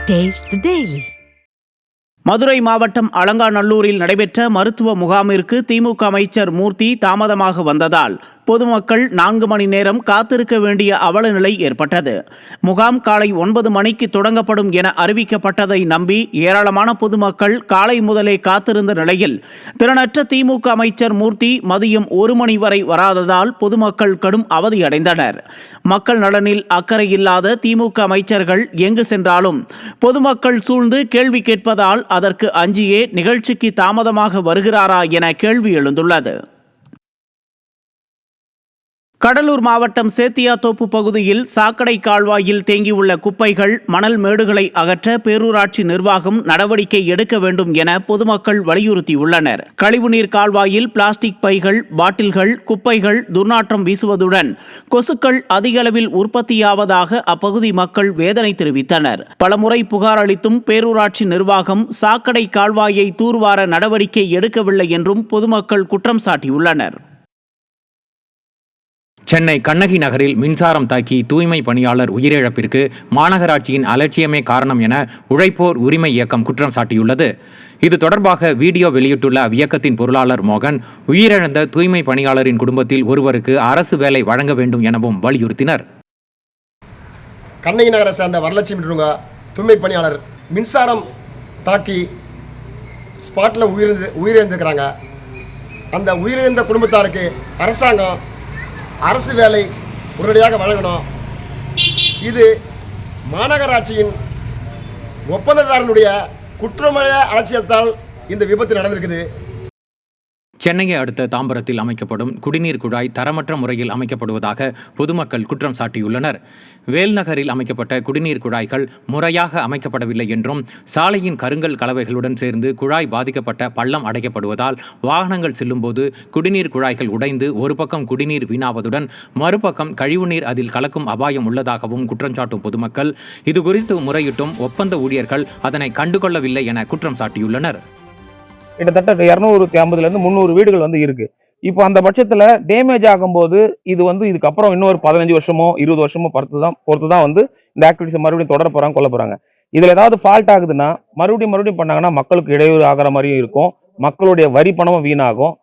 Taste the Daily. Madurai மாவட்டம் அலங்காநல்லூரில் நடைபெற்ற மருத்துவ முகாமிற்கு திமுக அமைச்சர் மூர்த்தி தாமதமாக வந்ததால் பொதுமக்கள் 4 மணி நேரம் காத்திருக்க வேண்டிய அவலநிலை ஏற்பட்டது. முகாம் காலை 9 மணிக்கு தொடங்கப்படும் என அறிவிக்கப்பட்டதை நம்பி ஏராளமான பொதுமக்கள் காலை முதலே காத்திருந்த நிலையில் திறனற்ற திமுக அமைச்சர் மூர்த்தி மதியம் 1 மணி வரை வராததால் பொதுமக்கள் கடும் அவதியடைந்தனர். மக்கள் நலனில் அக்கறை இல்லாத திமுக அமைச்சர்கள் எங்கு சென்றாலும் பொதுமக்கள் சூழ்ந்து கேள்வி கேட்பதால் அதற்கு அஞ்சியே நிகழ்ச்சிக்கு தாமதமாக வருகிறாரா என கேள்வி எழுந்துள்ளது. கடலூர் மாவட்டம் சேத்தியாத்தோப்பு பகுதியில் சாக்கடை கால்வாயில் தேங்கியுள்ள குப்பைகள், மணல் மேடுகளை அகற்ற பேரூராட்சி நிர்வாகம் நடவடிக்கை எடுக்க வேண்டும் என பொதுமக்கள் வலியுறுத்தியுள்ளனர். கழிவுநீர் கால்வாயில் பிளாஸ்டிக் பைகள், பாட்டில்கள், குப்பைகள் துர்நாற்றம் வீசுவதுடன் கொசுக்கள் அதிக அளவில் உற்பத்தியாவதாக அப்பகுதி மக்கள் வேதனை தெரிவித்தனர். பலமுறை புகார் அளித்தும் பேரூராட்சி நிர்வாகம் சாக்கடை கால்வாயை தூர்வார நடவடிக்கை எடுக்கவில்லை என்றும் பொதுமக்கள் குற்றம் சாட்டியுள்ளனர். சென்னை கண்ணகி நகரில் மின்சாரம் தாக்கி தூய்மை பணியாளர் உயிரிழப்பிற்கு மாநகராட்சியின் அலட்சியமே காரணம் என உழைப்போர் உரிமை இயக்கம் குற்றம் சாட்டியுள்ளது. இது தொடர்பாக வீடியோ வெளியிட்டுள்ள அவ்வியக்கத்தின் பொருளாளர் மோகன், உயிரிழந்த தூய்மை பணியாளரின் குடும்பத்தில் ஒருவருக்கு அரசு வேலை வழங்க வேண்டும் எனவும் வலியுறுத்தினர். கண்ணகி நகரை சேர்ந்த வரலட்சுமி தூய்மை பணியாளர் மின்சாரம் தாக்கி ஸ்பாட்டில் உயிரிழந்திருக்கிறாங்க. அந்த உயிரிழந்த குடும்பத்தாருக்கு அரசாங்கம் அரசு வேலை உடனடியாக வழங்கணும். இது மாநகராட்சியின் ஒப்பந்ததாரனுடைய குற்றமய அலட்சியத்தால் இந்த விபத்து நடந்திருக்குது. சென்னையை அடுத்த தாம்பரத்தில் அமைக்கப்படும் குடிநீர் குழாய் தரமற்ற முறையில் அமைக்கப்படுவதாக பொதுமக்கள் குற்றம் சாட்டியுள்ளனர். வேல்நகரில் அமைக்கப்பட்ட குடிநீர் குழாய்கள் முறையாக அமைக்கப்படவில்லை என்றும், சாலையின் கருங்கல் கலவைகளுடன் சேர்ந்து குழாய் பாதிக்கப்பட்ட பள்ளம் அடைக்கப்படுவதால் வாகனங்கள் செல்லும்போது குடிநீர் குழாய்கள் உடைந்து ஒரு பக்கம் குடிநீர் வீணாவதுடன் மறுபக்கம் கழிவுநீர் அதில் கலக்கும் அபாயம் உள்ளதாகவும் குற்றஞ்சாட்டும் பொதுமக்கள் இதுகுறித்து முறையிட்டும் ஒப்பந்த ஊழியர்கள் அதனை கண்டுகொள்ளவில்லை என குற்றம் சாட்டியுள்ளனர். கிட்டத்தட்ட 250 300 வீடுகள் இருக்கு. இப்போ அந்த பட்சத்துல டேமேஜ் ஆகும்போது இதுக்கப்புறம் இன்னொரு 15 வருஷமோ 20 வருஷமோ பொறுத்து தான் இந்த ஆக்டிவிட்டிஸ் மறுபடியும் தொடர போறாங்க, கொள்ள போறாங்க. இதுல ஏதாவது ஃபால்ட் ஆகுதுன்னா மறுபடியும் பண்ணாங்கன்னா மக்களுக்கு இடையூறு ஆகிற மாதிரியும் இருக்கும், மக்களுடைய வரி பணமும் வீணாகும்.